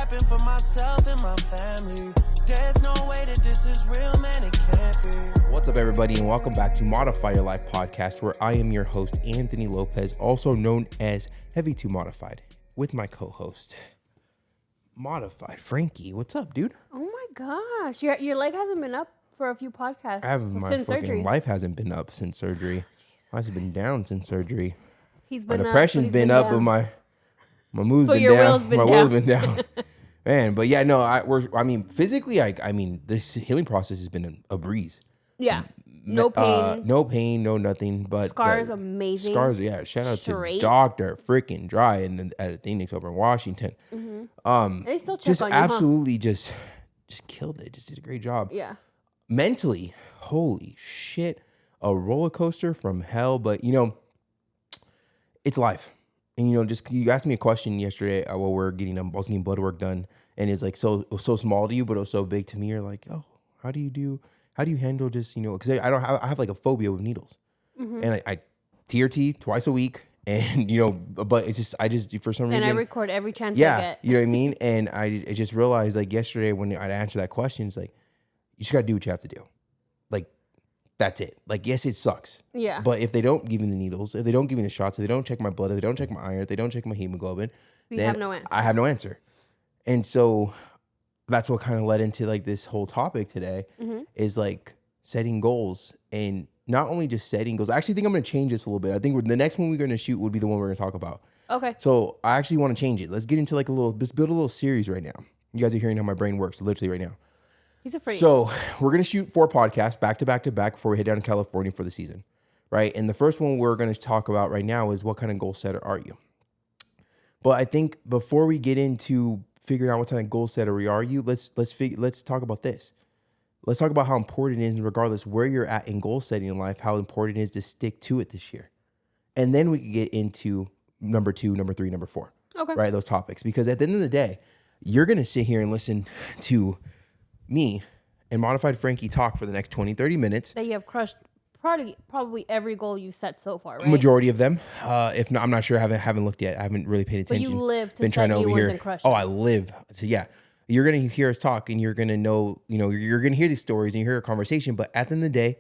happen for myself and my family. There's no way that this is real, man, it can't be. What's up, everybody, and welcome back to Modify Your Life podcast, where I am your host, Anthony Lopez, also known as Heavy 2 Modified, with my co-host, Modified Frankie. What's up, dude? Oh my gosh, your leg hasn't been up for a few podcasts My since fucking surgery. life hasn't been up since surgery. Mine's been down since surgery. He's My been depression's been up, but my mood's But been your down. will's been My down. will's been down. Man, but yeah, no, physically, I mean, this healing process has been a breeze. Yeah, no pain, No pain, no nothing. But scars amazing. Scars, yeah. Shout out Straight. to Dr. Freaking Dry and at Phoenix over in Washington. They still check Just on you, absolutely just killed it. Just did a great job. Yeah, Mentally, holy shit, a roller coaster from hell. But it's life. And just you asked me a question yesterday while I was getting blood work done, and it's like so small to you, but it was so big to me. You're like, oh, how do you handle just because I have like a phobia with needles, and I TRT twice a week, and but it's just I just for some reason and I record every chance I yeah, get. you know what I mean. And I just realized like yesterday when I'd answer that question, it's like you just gotta do what you have to do, like. That's it. Like, yes, it sucks. Yeah. But if they don't give me the needles, if they don't give me the shots, if they don't check my blood, if they don't check my iron, if they don't check my hemoglobin, We then have no answer. I have no answer. And so that's what kind of led into like this whole topic today is like setting goals, and not only just setting goals. I actually think I'm going to change this a little bit. I think the next one we're going to shoot would be the one we're going to talk about. Okay. So I actually want to change it. Let's get into like let's build a little series right now. You guys are hearing how my brain works literally right now. He's a freak. So we're going to shoot 4 podcasts back to back to back before we head down to California for the season, right? And the first one we're going to talk about right now is what kind of goal setter are you? But I think before we get into figuring out what kind of goal setter are you, let's talk about this. Let's talk about how important it is, regardless where you're at in goal setting in life, how important it is to stick to it this year. And then we can get into number 2, number 3, number 4, Okay. right? Those topics. Because at the end of the day, you're going to sit here and listen to me and Modified Frankie talk for the next 20, 30 minutes. That you have crushed probably every goal you've set so far, right? Majority of them. If not, I'm not sure. I haven't looked yet. I haven't really paid But attention. you live to set new ones and crush Oh, them. I live. So yeah, you're going to hear us talk, and you're going to know, you're going to hear these stories and you hear a conversation. But at the end of the day,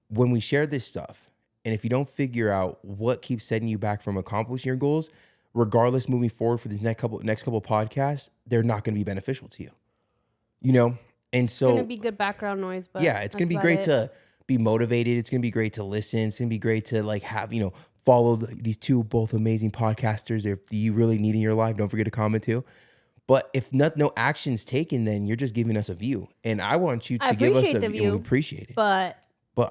when we share this stuff, and if you don't figure out what keeps setting you back from accomplishing your goals, regardless moving forward for these next couple podcasts, they're not going to be beneficial to you. And so It's gonna be good background noise, but yeah, it's gonna be great to be motivated. It's gonna be great to listen. It's gonna be great to like have follow these two both amazing podcasters. If you really need in your life, don't forget to comment too. But if no action's taken, then you're just giving us a view, and I want you to give us a view. We appreciate it, but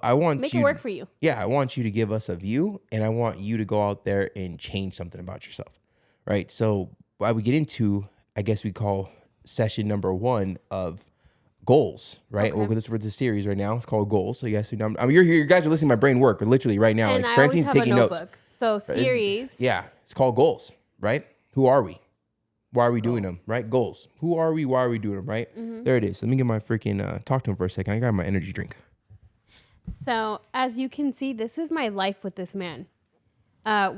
I want make you it work for you. Yeah, I want you to give us a view, and I want you to go out there and change something about yourself, right? So I would get into, I guess we call session number 1 of goals, right? Okay. Well, this is the series right now. It's called goals. So you guys, you're here. You guys are listening to my brain work literally right now. And like I Francine's always have taking a notes. notebook. So series. Yeah, it's called goals, right? Who are we? Why are we doing them, right? Goals. Who are we? Why are we doing them, right? There it is. Let me get my freaking talk to him for a second. I got my energy drink. So as you can see, this is my life with this man.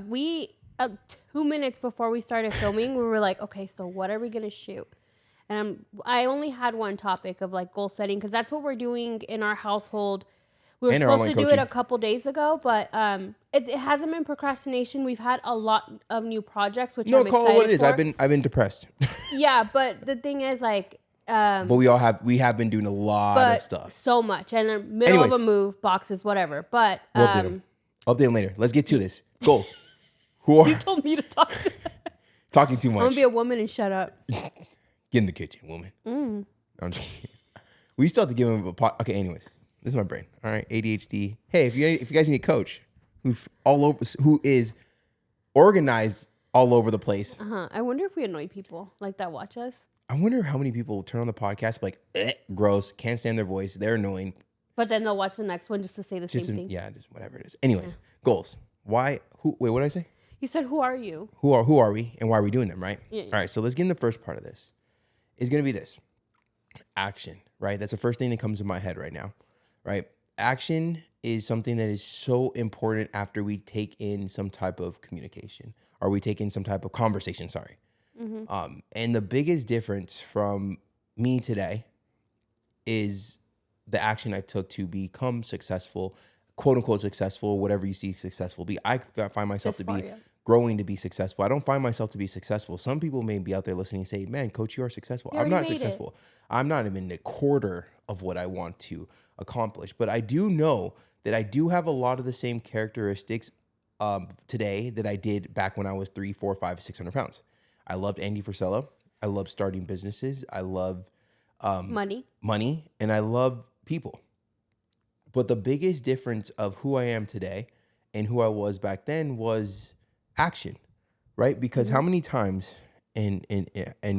We 2 minutes before we started filming, we were like, okay, so what are we gonna shoot? And I only had one topic of like goal setting, because that's what we're doing in our household. We were And our supposed to online do it coaching. a couple days ago, but it hasn't been procrastination. We've had a lot of new projects, which I'm excited Call it what it is. for. I've been depressed, Yeah, but the thing is, like, but we have been doing a lot of stuff. so much, and in the middle Anyways. of a move, boxes, whatever. But We'll update them. Update them later. Let's get to this. Goals. Who are you told me to talk to. talking too I'm much? gonna be a woman and shut up. Get in the kitchen, woman. I'm just kidding. We still have to give him a pot. Okay, anyways, this is my brain. All right, ADHD. Hey, if you guys need a coach who is organized all over the place, I wonder if we annoy people like that watch us. I wonder how many people turn on the podcast like gross, can't stand their voice, they're annoying. But then they'll watch the next one just to say the same thing. Yeah, just whatever it is. Anyways, goals. Why? Who? Wait, what did I say? You said, "Who are you?" Who are we, and why are we doing them? Right. Yeah. All right. So let's get in the first part of this. It's gonna be this action. Right. That's the first thing that comes to my head right now. Right. Action is something that is so important after we take in some type of communication or we take in some type of conversation. Sorry. And the biggest difference from me today is the action I took to become successful, quote unquote successful, whatever you see successful be. I find myself This to far, be yeah. growing to be successful. I don't find myself to be successful. Some people may be out there listening and say, man, coach, you are successful. You I'm already not made it. successful. I'm not even a quarter of what I want to accomplish. But I do know that I do have a lot of the same characteristics today that I did back when I was 3, 4, 5, 600 pounds. I loved Andy Frisella. I love starting businesses. I love money, and I love people. But the biggest difference of who I am today and who I was back then was action, right? Because how many times and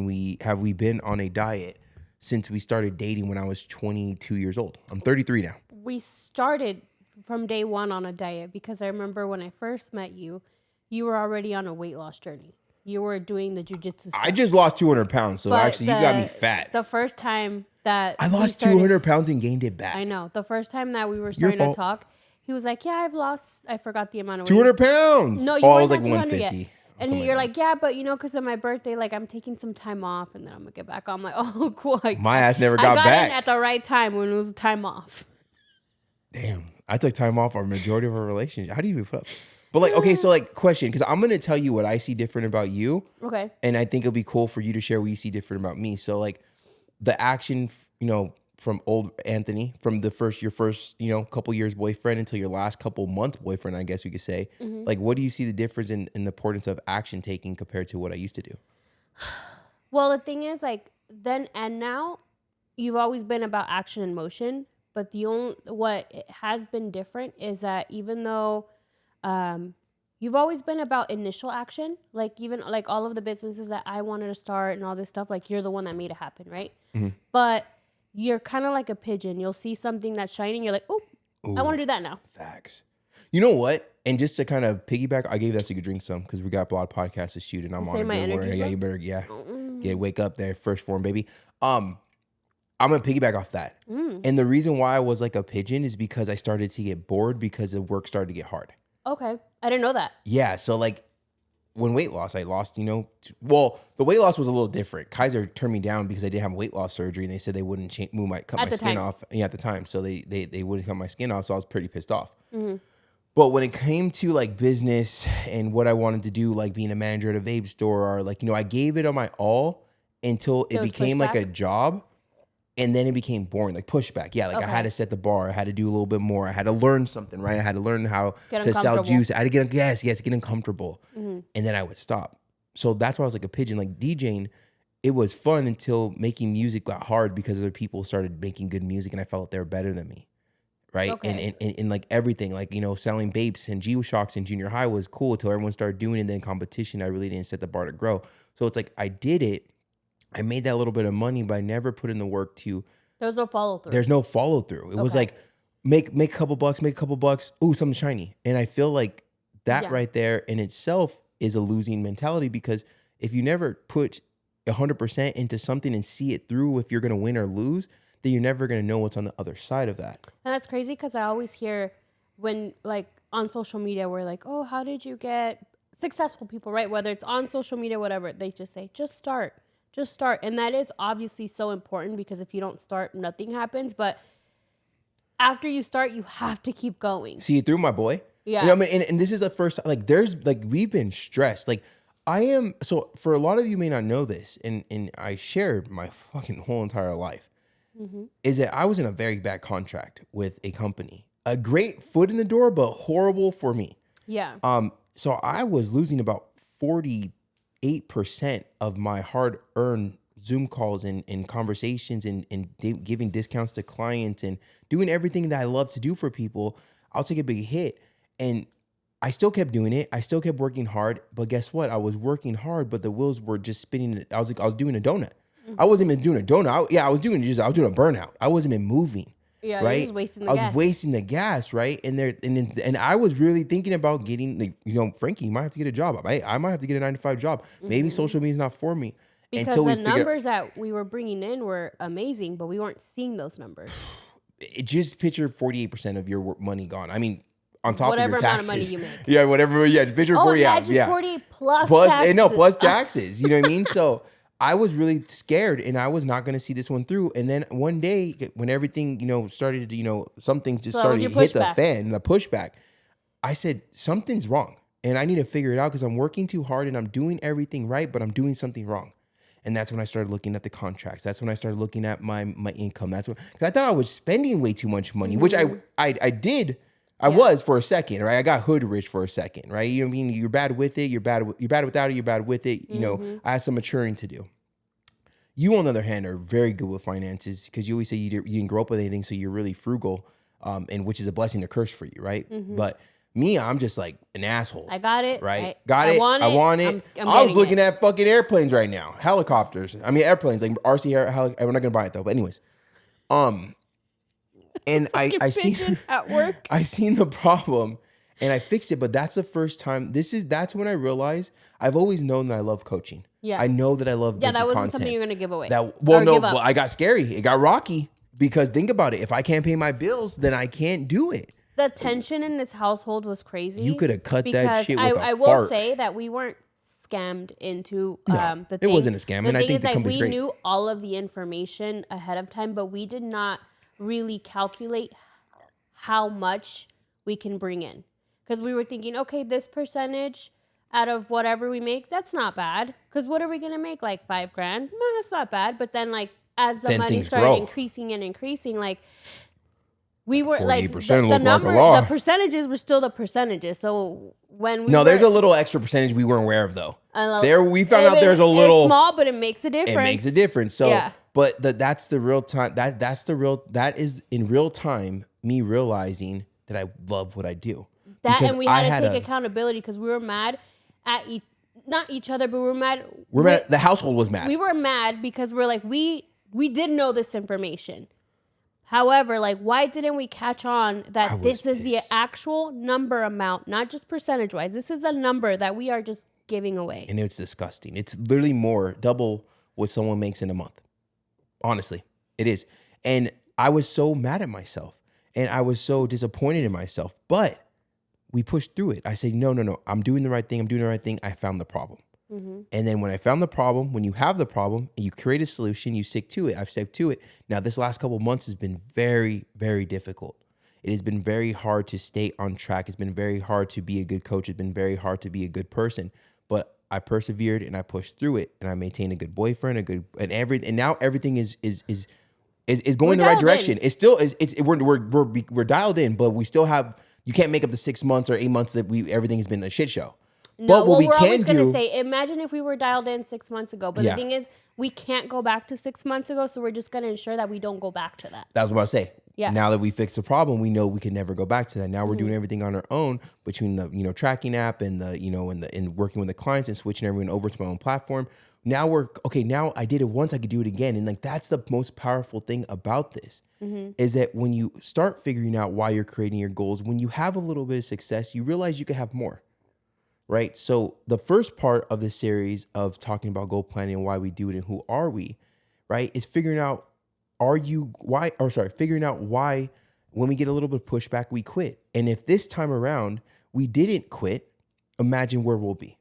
we been on a diet since we started dating when I was 22 years old? I'm 33 now. We started from day one on a diet because I remember when I first met you, you were already on a weight loss journey. You were doing the jujitsu stuff. I just lost 200 pounds, so actually you got me fat. The first time that I lost 200 pounds and gained it back. I know. The first time that we were starting to talk, he was like, yeah, I forgot the amount of weight. 200 pounds? No, you I weren't was like at 200 150. yet. And you're like, yeah, but because of my birthday, like I'm taking some time off and then I'm going to get back on. I'm like, oh, cool. My ass never I got got back. in at the right time when it was time off. Damn. I took time off our majority of our relationship. How do you even put up? But like, okay, so like question, because I'm going to tell you what I see different about you. Okay. And I think it'll be cool for you to share what you see different about me. So like the action, from old Anthony, from your first, couple years boyfriend until your last couple months boyfriend, I guess we could say. Like, what do you see the difference in the importance of action taking compared to what I used to do? Well, the thing is, like, then and now, you've always been about action and motion. But what it has been different is that even though you've always been about initial action, like even like all of the businesses that I wanted to start and all this stuff, like you're the one that made it happen, right? But you're kind of like a pigeon. You'll see something that's shining. You're like, oh, I want to do that now. Facts. You know what? And just to kind of piggyback, I gave that so you could drink some because we got a lot of podcasts to shoot and I'm on a my good one. energy Yeah, you better, wake up there, first form, baby. I'm going to piggyback off that. And the reason why I was like a pigeon is because I started to get bored because the work started to get hard. Okay. I didn't know that. Yeah. So like when weight loss, I lost, the weight loss was a little different. Kaiser turned me down because I didn't have weight loss surgery and they said they wouldn't cut my skin off. Yeah, at the time. So they wouldn't cut my skin off. So I was pretty pissed off. But when it came to like business and what I wanted to do, like being a manager at a vape store or like, I gave it on my all until it became like a job. And then it became boring, like pushback. Yeah, like I had to set the bar. I had to do a little bit more. I had to learn something, right? I had to learn how to sell juice. I had to get uncomfortable. And then I would stop. So that's why I was like a pigeon. Like DJing, it was fun until making music got hard because other people started making good music and I felt they were better than me, right? Okay. And like everything, like, selling vapes and G-Shocks in junior high was cool until everyone started doing it. And then competition, I really didn't set the bar to grow. So it's like I did it. I made that little bit of money, but I never put in the work to. There was no follow through. There's no follow through. It was like make a couple bucks. Ooh, something shiny. And I feel like that right there in itself is a losing mentality because if you never put 100% into something and see it through, if you're going to win or lose, then you're never going to know what's on the other side of that. And that's crazy because I always hear when like on social media, we're like, oh, how did you get successful people, right? Whether it's on social media, whatever, they just say, just start. And that is obviously so important because if you don't start, nothing happens. But after you start, you have to keep going. See it through, my boy. Yeah. You know what I mean? And this is the first, like, there's, like, we've been stressed. Like, so for a lot of you may not know this, and I shared my fucking whole entire life, is that I was in a very bad contract with a company. A great foot in the door, but horrible for me. Yeah. So I was losing about 48% of my hard-earned Zoom calls and conversations and giving discounts to clients and doing everything that I love to do for people. I'll take a big hit. And I still kept doing it. I still kept working hard. But guess what? I was working hard, but the wheels were just spinning. I was doing a donut. I wasn't even doing a donut. I was doing a burnout. I wasn't even moving. Yeah, right. I was wasting the gas, right? And I was really thinking about getting, like, Frankie, you might have to get a job. I might have to get a 9-to-5 job. Maybe social media is not for me. Because the numbers that we were bringing in were amazing, but we weren't seeing those numbers. Just picture 48% of your money gone. I mean, on top whatever of your amount taxes. of money you make. Yeah, whatever. Yeah, Vision 40. Yeah, imagine 40 plus plus taxes. no plus taxes. You know what I mean? So I was really scared, and I was not going to see this one through. And then one day, when everything started, some things just So that was started to your hit the pushback. fan, the pushback. I said something's wrong, and I need to figure it out because I'm working too hard and I'm doing everything right, but I'm doing something wrong. And that's when I started looking at the contracts. That's when I started looking at my income. That's when, cause I thought I was spending way too much money, which I did. I was for a second, right? I got hood rich for a second, right? You know what I mean? You're bad with it. You're bad without it. You're bad with it. You know, I had some maturing to do. You, on the other hand, are very good with finances because you always say you didn't grow up with anything, so you're really frugal, and which is a blessing or curse for you, right? But me, I'm just like an asshole. I got it. Right? I want it. I was getting looking it. at fucking airplanes right now. Helicopters. I mean, airplanes, like RC we're not going to buy it though. But anyways, and I see Pigeon at work. I seen the problem and I fixed it. But that's the first time. That's when I realized I've always known that I love coaching. Yeah. I know that I love Yeah, that making wasn't content. something you're gonna give away. Well, I got scary. It got rocky because think about it. If I can't pay my bills, then I can't do it. The tension in this household was crazy. You could have cut that because shit with a I will fart. say that we weren't scammed into No, the it thing. wasn't a scam, The and I thing think is the that company's we great. knew all of the information ahead of time, but we did not really calculate how much we can bring in. Because we were thinking, okay, this percentage out of whatever we make, that's not bad. Because what are we gonna make? Like $5,000? Nah, that's not bad. But then like as the Then money things started grow. increasing and increasing, like we were like 48% the look like a number, lot. the percentages were still the percentage. So when we No, there's were- a little extra percentage we weren't aware of though. We found It- out there's a it's little. small, but it makes a difference. It makes a difference. So, Yeah. but that's the real time. That is in real time me realizing that I love what I do. That Because and we I had to had take accountability because we were mad at not each other, but we were mad. the household was mad. We were mad because we're like we did know this information. However, like why didn't we catch on that was this is the pissed. actual number amount, not just percentage wise. This is a number that we are just giving away. And it's disgusting. It's literally double what someone makes in a month. Honestly, it is. And I was so mad at myself and I was so disappointed in myself, but we pushed through it. I said, no, I'm doing the right thing. I found the problem. And then when I found the problem, when you have the problem and you create a solution, you stick to it. I've stuck to it. Now, this last couple of months has been very, very difficult. It has been very hard to stay on track. It's been very hard to be a good coach. It's been very hard to be a good person. But I persevered and I pushed through it, and I maintained a good boyfriend, and now everything is going in the right dialed direction. in. It's still we're dialed in, but we still have. You can't make up the 6 months or 8 months that everything has been a shit show. No, But what we we're can always going to do, say, imagine if we were dialed in 6 months ago. But Yeah. the thing is, we can't go back to 6 months ago, so we're just going to ensure that we don't go back to that. that was what I was about to say. Yeah. Now that we fixed the problem, we know we can never go back to that. Now we're doing everything on our own between the tracking app and and working with the clients and switching everyone over to my own platform. Now now I did it once, I could do it again. And like that's the most powerful thing about this is that when you start figuring out why you're creating your goals, when you have a little bit of success, you realize you can have more. Right? So the first part of the series of talking about goal planning and why we do it and who are we, right, is figuring out figuring out why when we get a little bit of pushback, we quit. And if this time around we didn't quit, imagine where we'll be.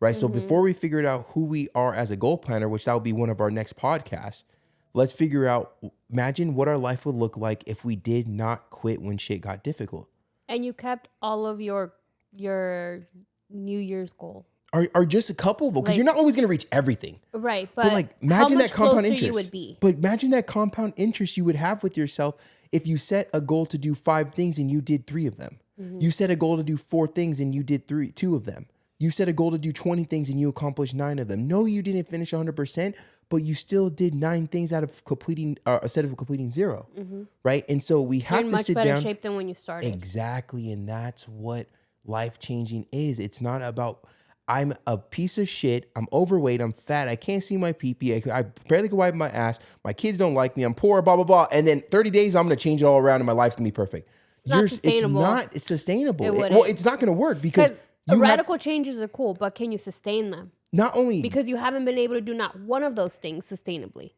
Right. So before we figured out who we are as a goal planner, which that will be one of our next podcasts, let's figure out, imagine what our life would look like if we did not quit when shit got difficult. And you kept all of your New Year's goal. Are just a couple of them, because Like- you're not always going to reach everything. Right. But like, imagine how that much compound closer interest. you would be. But imagine that compound interest you would have with yourself if you set a goal to do 5 things and you did 3 of them. You set a goal to do 4 things and you did 2 of them. You set a goal to do 20 things and you accomplished 9 of them. No, you didn't finish 100%, but you still did 9 things out of completing, instead of completing 0. Right? And so we You're have in to much sit better down. shape than when you started. Exactly. And that's what life-changing is. It's not about, I'm a piece of shit. I'm overweight. I'm fat. I can't see my pee-pee. I barely can wipe my ass. My kids don't like me. I'm poor, blah, blah, blah. And then 30 days, I'm going to change it all around and my life's going to be perfect. not sustainable. It's sustainable. It wouldn't. Well, it's not going to work because radical changes are cool, but can you sustain them? not only Because you haven't been able to do not one of those things sustainably.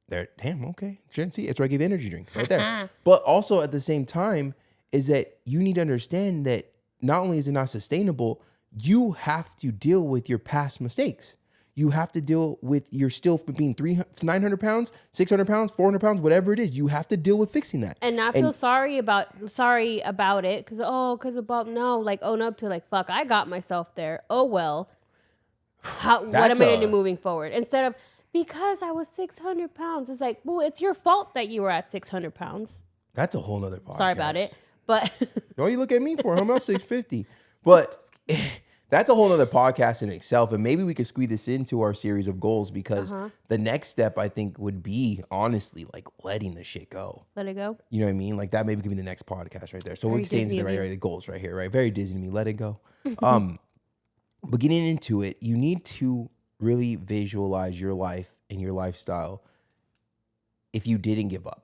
there, damn, okay. Shouldn't see. It's where I give energy drink right there. But also at the same time, is that you need to understand that not only is it not sustainable, you have to deal with your past mistakes. You have to deal with you're still being 900 pounds, 600 pounds, 400 pounds, whatever it is. You have to deal with fixing that. And not feel sorry about it. Like own up to like, fuck, I got myself there. Oh, well. What am I going to do moving forward? Instead of, because I was 600 pounds. It's like, well, it's your fault that you were at 600 pounds. That's a whole nother podcast. Sorry about it. But don't you look at me for? I'm at 650. But that's a whole nother podcast in itself. And maybe we could squeeze this into our series of goals because the next step, I think, would be honestly like letting the shit go. Let it go. You know what I mean? Like that maybe could be the next podcast right there. So we're saying the goals right here, right? Very Disney to me. Let it go. But getting into it, you need to really visualize your life and your lifestyle if you didn't give up.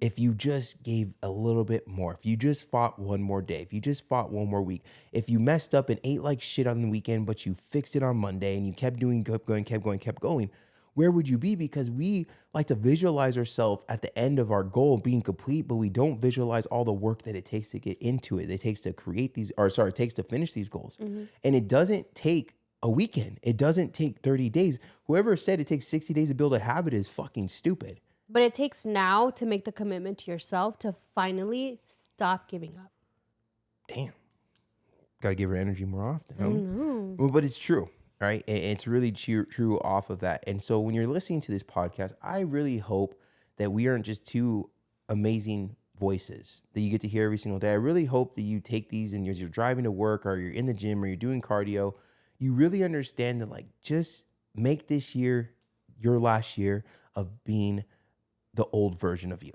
If you just gave a little bit more, if you just fought one more day, if you just fought one more week, if you messed up and ate like shit on the weekend, but you fixed it on Monday and you kept going, where would you be? Because we like to visualize ourselves at the end of our goal being complete, but we don't visualize all the work that it takes to get into it. It takes to create these, it takes to finish these goals. And it doesn't take a weekend. It doesn't take 30 days. Whoever said it takes 60 days to build a habit is fucking stupid. But it takes now to make the commitment to yourself to finally stop giving up. Damn. Got to give her energy more often. Well, but it's true, right? And it's really true off of that. And so when you're listening to this podcast, I really hope that we aren't just two amazing voices that you get to hear every single day. I really hope that you take these and you're driving to work or you're in the gym or you're doing cardio. You really understand that like just make this year your last year of being the old version of you.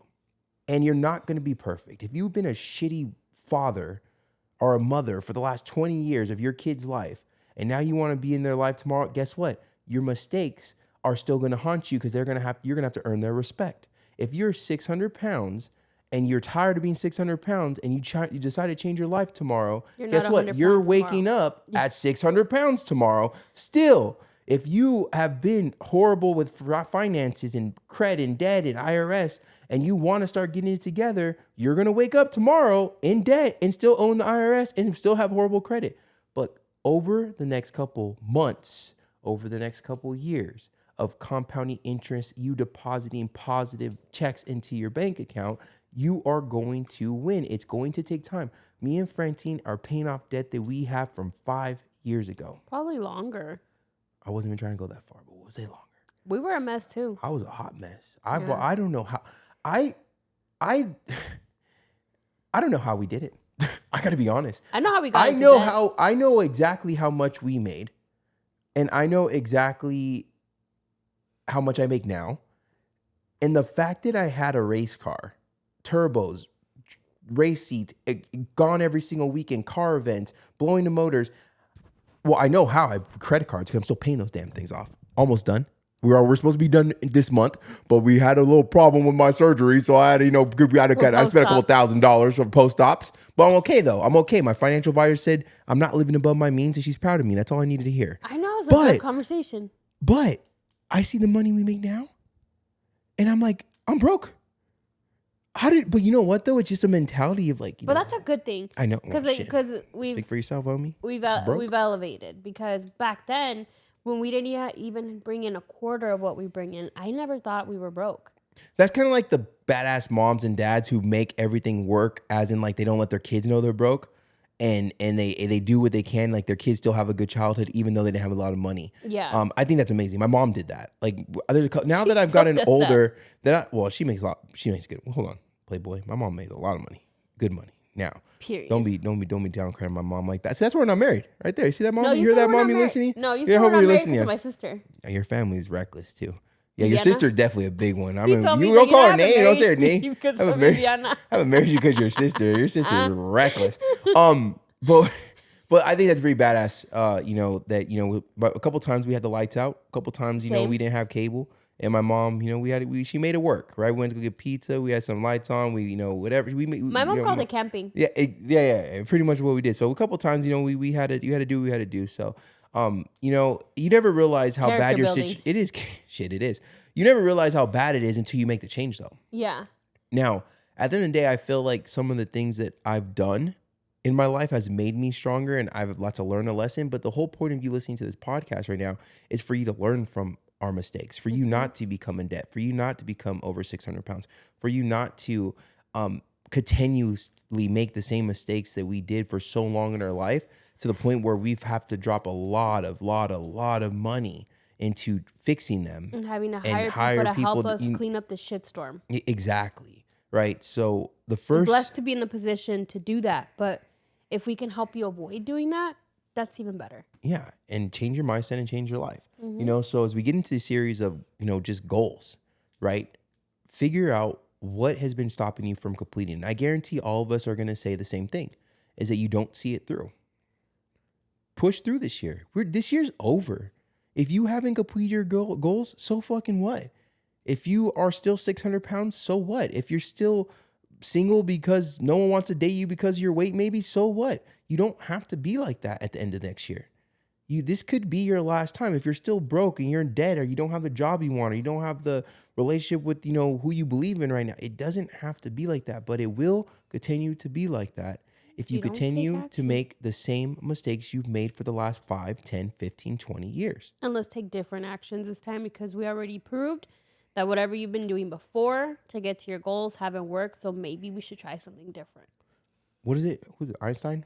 And you're not going to be perfect. If you've been a shitty father or a mother for the last 20 years of your kid's life, and now you want to be in their life tomorrow, guess what? Your mistakes are still going to haunt you because you're going to have to earn their respect. If you're 600 pounds and you're tired of being 600 pounds and you decide to change your life tomorrow, guess what? You're waking up at 600 pounds tomorrow still. If you have been horrible with finances and credit and debt and IRS and you want to start getting it together, you're going to wake up tomorrow in debt and still own the IRS and still have horrible credit. But over the next couple months, over the next couple years of compounding interest, you depositing positive checks into your bank account, you are going to win. It's going to take time. Me and Francine are paying off debt that we have from 5 years ago. Probably longer. I wasn't even trying to go that far, but we'll say longer. We were a mess too. I was a hot mess. I don't know how I don't know how we did it. I got to be honest. I know how we got into debt. I know exactly how much we made, and I know exactly how much I make now. And the fact that I had a race car, turbos, race seats, gone every single weekend, car events, blowing the motors. Well, I know how. I have credit cards because I'm still paying those damn things off. Almost done. We're supposed to be done this month, but we had a little problem with my surgery, so I had I spent a couple $1,000s for post-ops, but I'm okay though. I'm okay. My financial advisor said I'm not living above my means, and she's proud of me. That's all I needed to hear. I know. It was a good conversation. But I see the money we make now, and I'm like, I'm broke. But you know what though? It's just a mentality of like. That's a good thing. I know because speak for yourself, homie. We've elevated because back then when we didn't even bring in a quarter of what we bring in, I never thought we were broke. That's kind of like the badass moms and dads who make everything work, as in like they don't let their kids know they're broke, and they do what they can, like their kids still have a good childhood even though they didn't have a lot of money. Yeah. I think that's amazing. My mom did that. Like now that I've gotten older, she makes good. Hold on. Playboy. My mom made a lot of money. Good money. Now, period. Don't be downcrediting my mom like that. See, that's why we're not married. Right there. You see that, mom? No, you hear that, mom? You listening? No, you said we're not married because of my sister. Yeah, your family's reckless too. Yeah, your sister dedefinitely a big one. I mean, you don't call her name. Don't say her name. I haven't married you because your sister. Your sister is reckless. But I think that's very badass. But a couple times we had the lights out. A couple times, we didn't have cable. And my mom, she made it work, right? We went to go get pizza. We had some lights on. Whatever. My mom called it camping. Yeah. Pretty much what we did. So a couple times, we had to do what we had to do. So, you never realize how bad your situation. It is. You never realize how bad it is until you make the change, though. Yeah. Now, At the end of the day, I feel like some of the things that I've done in my life has made me stronger, and I've lots to learn a lesson. But the whole point of you listening to this podcast right now is for you to learn from our mistakes, for you not to become in debt, for you not to become over 600 pounds, for you not to continuously make the same mistakes that we did for so long in our life, to the point where we've have to drop a lot of money into fixing them And having to and hire people to help people us to- clean up the shitstorm. Exactly. Right. So the We're first, blessed to be in the position to do that. But if we can help you avoid doing that, that's even better. yeah, and change your mindset and change your life. You know, so as we get into the series of, just goals, right? Figure out what has been stopping you from completing. And I guarantee all of us are going to say the same thing, is that you don't see it through. Push through this year. This year's over. If you haven't completed your goals, so fucking what? If you are still 600 pounds, so what? If you're still single because no one wants to date you because of your weight, maybe, so what? You don't have to be like that at the end of next year. This could be your last time. If you're still broke and you're in debt, or you don't have the job you want, or you don't have the relationship with, who you believe in right now, it doesn't have to be like that, but it will continue to be like that if you You don't take continue to action. make the same mistakes you've made for the last 5, 10, 15, 20 years. And let's take different actions this time, because we already proved that whatever you've been doing before to get to your goals haven't worked. So maybe we should try something different. What is it? Who's it? Einstein?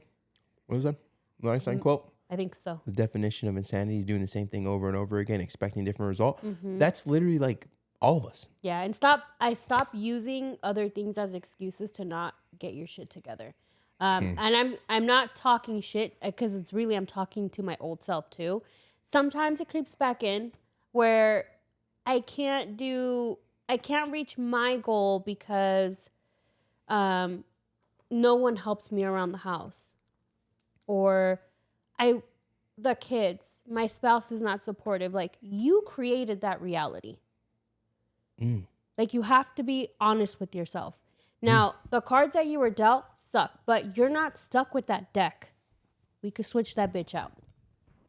What was that? The Einstein quote? I think so. The definition of insanity is doing the same thing over and over again, expecting a different result. That's literally like all of us. Yeah, and I stop using other things as excuses to not get your shit together. And I'm not talking shit, because it's really, I'm talking to my old self too. Sometimes it creeps back in where I can't reach my goal because no one helps me around the house, or the kids, my spouse is not supportive. Like, you created that reality. Like, you have to be honest with yourself. Now, the cards that you were dealt suck, but you're not stuck with that deck. We could switch that bitch out.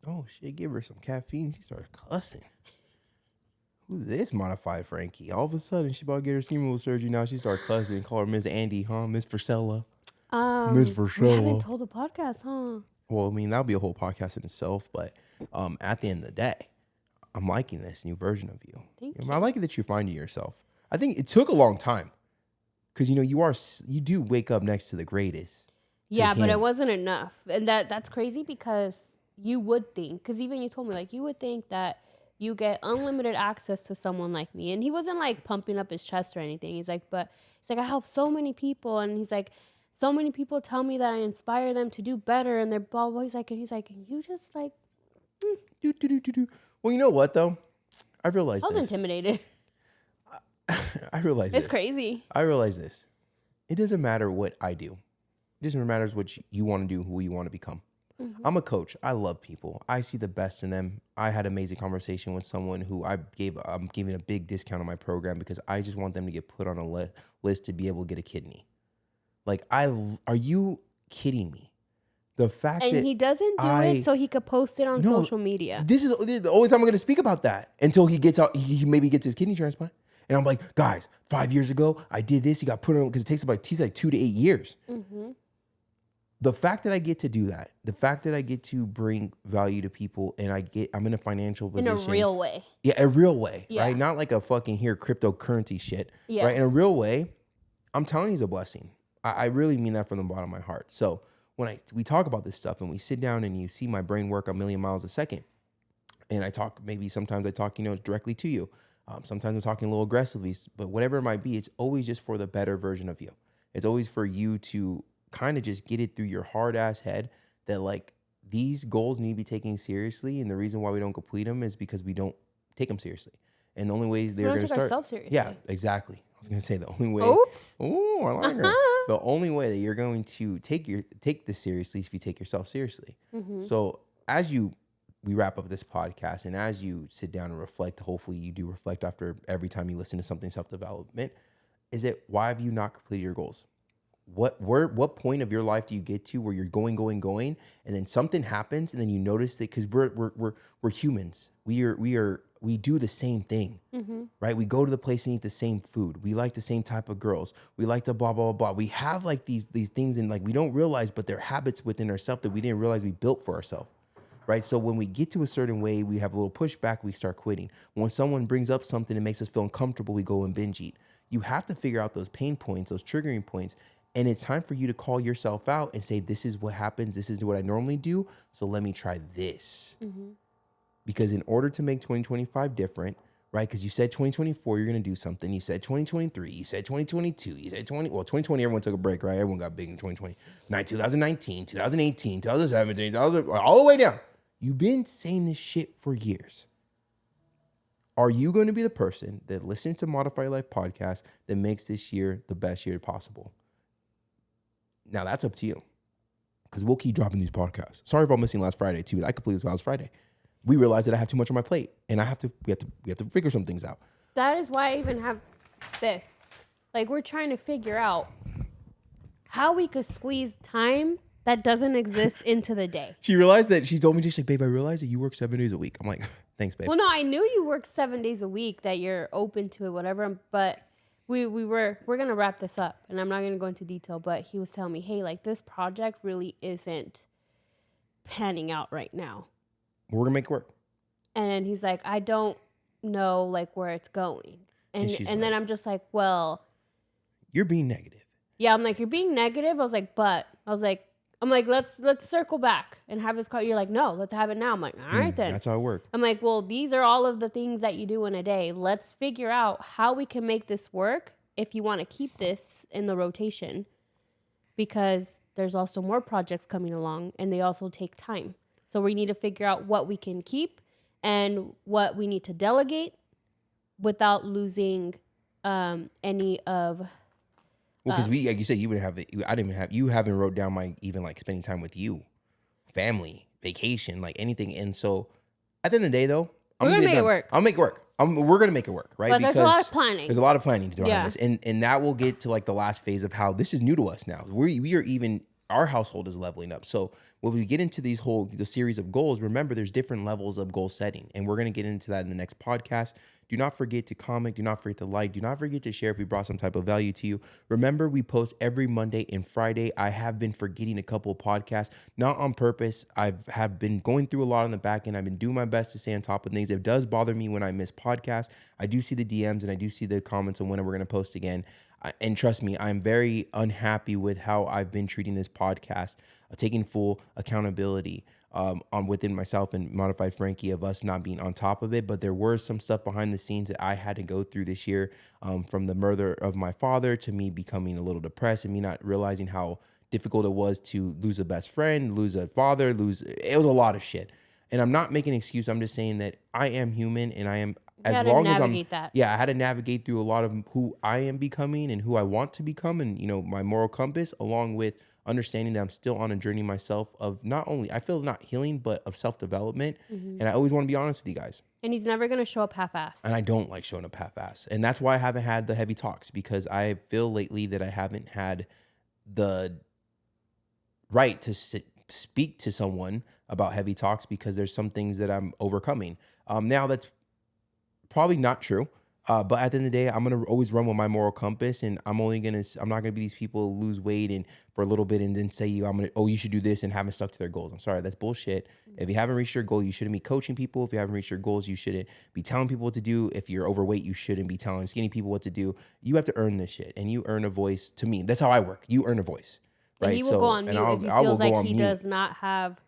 Oh shit, give her some caffeine. She started cussing. Who's this modified Frankie? All of a sudden, she about to get her seminal surgery. Now she started cussing. Call her Miss Andy, huh? Miss Versella. Miss We Versella. haven't told the podcast, huh? Well, I mean, that'll be a whole podcast in itself. But at the end of the day, I'm liking this new version of you. Thank I like it that you're finding yourself. I think it took a long time, because you do wake up next to the greatest. Yeah, but him. it wasn't enough. And that's crazy, because you would think, because even you told me, like, you would think that you get unlimited access to someone like me. And he wasn't like pumping up his chest or anything. He's like, I help so many people. And he's like, so many people tell me that I inspire them to do better, and they're blah, blah. He's like, you just like, Do. Well, you know what though? I realized I was this. intimidated. I realized It's this. crazy. I realize this. It doesn't matter what I do. It doesn't matter what you want to do, who you want to become. I'm a coach. I love people. I see the best in them. I had an amazing conversation with someone who I'm giving a big discount on my program, because I just want them to get put on a list to be able to get a kidney. Like, are you kidding me? The fact And that he doesn't do it so he could post it on social media. This is the only time I'm going to speak about that, until he gets out. He maybe gets his kidney transplant. And I'm like, guys, 5 years ago, I did this. He got put on, because it takes about 2 to 8 years. The fact that I get to do that, the fact that I get to bring value to people, and I'm in a financial In position. a real way. Yeah, a real way, Yeah. right? Not like a fucking cryptocurrency shit, Yeah. right? In a real way, I'm telling you, it's a blessing. I really mean that from the bottom of my heart. So when we talk about this stuff, and we sit down, and you see my brain work a million miles a second, and sometimes I talk, directly to you. Sometimes I'm talking a little aggressively, but whatever it might be, it's always just for the better version of you. It's always for you to kind of just get it through your hard ass head that, like, these goals need to be taken seriously. And the reason why we don't complete them is because we don't take them seriously. And the only way they're don't going to take start. ourselves seriously. Yeah, exactly. I was going to say the only way. Oops. Oh, I like her. The only way that you're going to take this seriously is if you take yourself seriously. So as we wrap up this podcast, and as you sit down and reflect, hopefully you do reflect after every time you listen to something self-development, is it, why have you not completed your goals? What point of your life do you get to where you're going, and then something happens, and then you notice that, because we're humans. We are we do the same thing, right? We go to the place and eat the same food. We like the same type of girls. We like to blah, blah, blah. We have like these things and like we don't realize, but they're habits within ourselves that we didn't realize we built for ourselves, right? So when we get to a certain way, we have a little pushback, we start quitting. When someone brings up something that makes us feel uncomfortable, we go and binge eat. You have to figure out those pain points, those triggering points. And it's time for you to call yourself out and say, this is what happens. This is what I normally do. So let me try this. Because in order to make 2025 different, right? Because you said 2024, you're going to do something. You said 2023, you said 2022, you said 2020, everyone took a break, right? Everyone got big in 2020. 2019, 2018, 2017, all the way down. You've been saying this shit for years. Are you going to be the person that listens to Modify Your Life podcast that makes this year the best year possible? Now that's up to you. Because we'll keep dropping these podcasts. Sorry about missing last Friday too. I completely last Friday. We realized that I have too much on my plate, and we have to figure some things out. That is why I even have this. Like, we're trying to figure out how we could squeeze time that doesn't exist into the day. She realized that she told me, she's like, babe, I realized that you work 7 days a week. I'm like, thanks, babe. Well, no, I knew you worked 7 days a week, that you're open to it, whatever. But we're gonna wrap this up, and I'm not gonna go into detail. But he was telling me, hey, like, this project really isn't panning out right now. We're gonna make it work. And then he's like, I don't know like where it's going. And then I'm just like, well, you're being negative. Yeah, I'm like, you're being negative. I'm like, let's circle back and have this call. You're like, no, let's have it now. I'm like, all right then. That's how it works. I'm like, well, these are all of the things that you do in a day. Let's figure out how we can make this work if you want to keep this in the rotation, because there's also more projects coming along and they also take time. So we need to figure out what we can keep and what we need to delegate without losing any of. Well, because like you said, you would have it. I didn't even have. You haven't wrote down my even like spending time with you, family, vacation, like anything. And so, at the end of the day, though, we're gonna make it work. I'll make it work. We're gonna make it work, right? But there's a lot of planning. There's a lot of planning to do on this, and that will get to like the last phase of how this is new to us now. We are even. Our household is leveling up. So when we get into the series of goals, remember there's different levels of goal setting. And we're going to get into that in the next podcast. Do not forget to comment. Do not forget to like. Do not forget to share if we brought some type of value to you. Remember, we post every Monday and Friday. I have been forgetting a couple of podcasts, not on purpose. Have been going through a lot on the back end. I've been doing my best to stay on top of things. It does bother me when I miss podcasts. I do see the DMs and I do see the comments on when we're going to post again. And trust me, I'm very unhappy with how I've been treating this podcast, taking full accountability on within myself and Modified Frankie of us not being on top of it. But there were some stuff behind the scenes that I had to go through this year, from the murder of my father to me becoming a little depressed and me not realizing how difficult it was to lose a best friend, lose a father, it was a lot of shit. And I'm not making an excuse. I'm just saying that I am human and I am. As long as I had to navigate through a lot of who I am becoming and who I want to become, and my moral compass, along with understanding that I'm still on a journey myself of not only I feel not healing, but of self-development. And I always want to be honest with you guys. And he's never gonna show up half-assed. And I don't like showing up half-assed, and that's why I haven't had the heavy talks, because I feel lately that I haven't had the right to speak to someone about heavy talks because there's some things that I'm overcoming. Now that's probably not true, but at the end of the day, I'm gonna always run with my moral compass, and I'm not gonna be these people who lose weight and for a little bit and then say you should do this and haven't stuck to their goals. I'm sorry, that's bullshit. If you haven't reached your goal, you shouldn't be coaching people. If you haven't reached your goals, you shouldn't be telling people what to do. If you're overweight, you shouldn't be telling skinny people what to do. You have to earn this shit, and you earn a voice. To me, that's how I work. You earn a voice, right? And he will go on mute if he feels like he does not have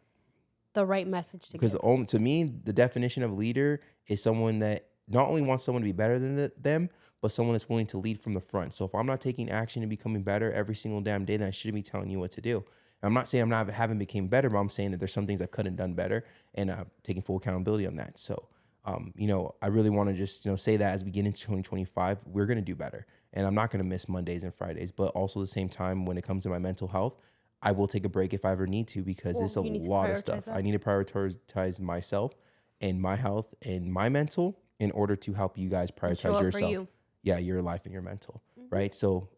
the right message to give. Because to me, the definition of a leader is someone that not only wants someone to be better than them, but someone that's willing to lead from the front. So if I'm not taking action and becoming better every single damn day, then I shouldn't be telling you what to do. And I'm not saying haven't become better, but I'm saying that there's some things I could have done better, and taking full accountability on that. So, I really want to just, say that as we get into 2025, we're going to do better. And I'm not going to miss Mondays and Fridays, but also at the same time, when it comes to my mental health, I will take a break if I ever need to, because it's a lot of stuff. I need to prioritize myself and my health and my mental in order to help you guys prioritize yourself. Yeah, your life and your mental, right? So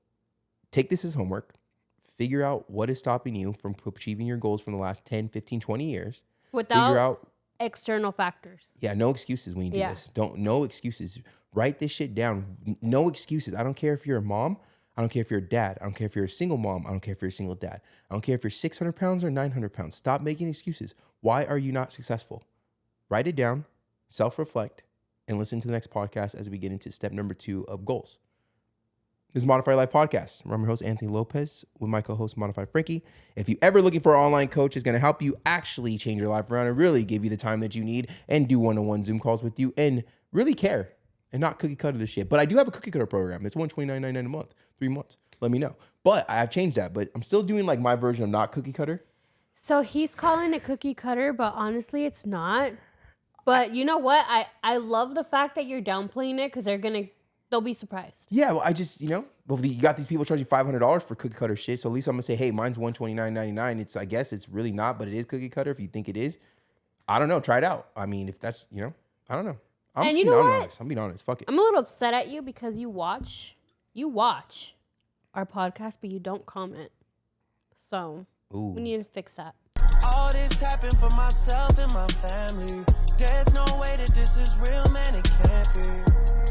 take this as homework. Figure out what is stopping you from achieving your goals from the last 10, 15, 20 years. Without external factors. Yeah, no excuses when you do this. No excuses. Write this shit down. No excuses. I don't care if you're a mom. I don't care if you're a dad. I don't care if you're a single mom. I don't care if you're a single dad. I don't care if you're 600 pounds or 900 pounds. Stop making excuses. Why are you not successful? Write it down, self-reflect, and listen to the next podcast as we get into step number 2 of goals. This is Modify Life Podcast. I'm your host, Anthony Lopez, with my co-host, Modify Frankie. If you're ever looking for an online coach who's going to help you actually change your life around and really give you the time that you need and do one-on-one Zoom calls with you and really care and not cookie cutter the shit. But I do have a cookie cutter program. It's $129.99 a month, 3 months. Let me know. But I've changed that. But I'm still doing like my version of not cookie cutter. So he's calling it cookie cutter, but honestly, it's not. But you know what? I love the fact that you're downplaying it because they'll be surprised. Yeah, well, I just, you got these people charging $500 for cookie cutter shit. So at least I'm going to say, hey, mine's $129.99. I guess it's really not, but it is cookie cutter if you think it is. I don't know. Try it out. I mean, if that's, I don't know. I'm being honest. Fuck it. I'm a little upset at you because you watch our podcast, but you don't comment. So we need to fix that. All this happened for myself and my family. There's no way that this is real, man, it can't be.